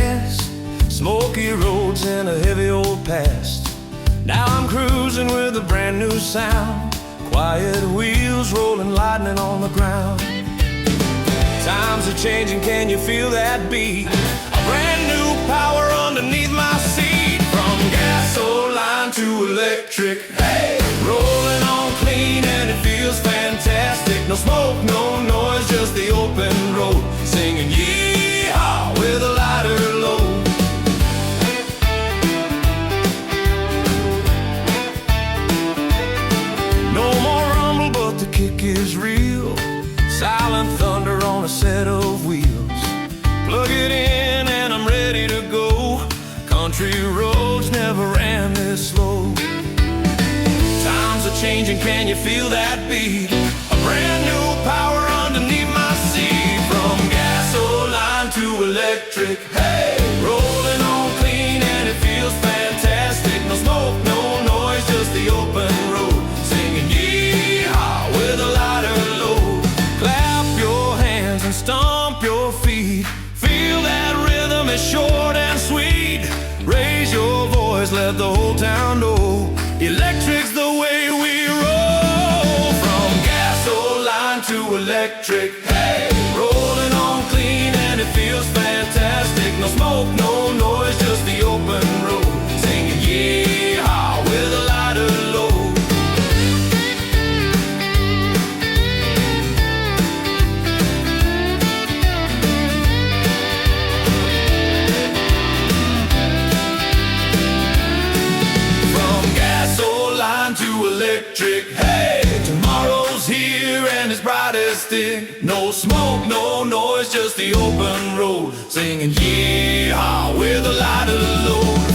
gas, smoky roads and a heavy old past. Now I'm cruising with a brand new sound, quiet wheels rolling lightning on the ground. Times are changing, can you feel that beat? A brand new power underneath my seat. From gasoline to electric, hey, rolling on clean and it feels fantastic. No smoke, no noise, just the open road, singing yee-haw with a lighter load. No more rumble, but the kick is real. Silent thunder on a set of wheels. Plug it in and I'm ready to go. Country roads never ran this slow. Times are changing, can you feel that beat? A brand new power underneath my seat. From gasoline to electric, hey, rolling on clean and it feels fantastic. No smoke, no noise, just the open road, singing yee-haw with a lighter load. Clap your hands and stomp your feet. Feel that rhythm is short and sweet. Raise your voice, let the whole town know. Electric's the way we roll. From gasoline to electric, hey, rolling on clean and it feels fantastic. No smoke, no noise, just the open road, singing yee-haw with a lighter load. To electric, hey, tomorrow's here and it's bright as stick. No smoke, no noise, just the open road, singing yee-haw with a lighter load.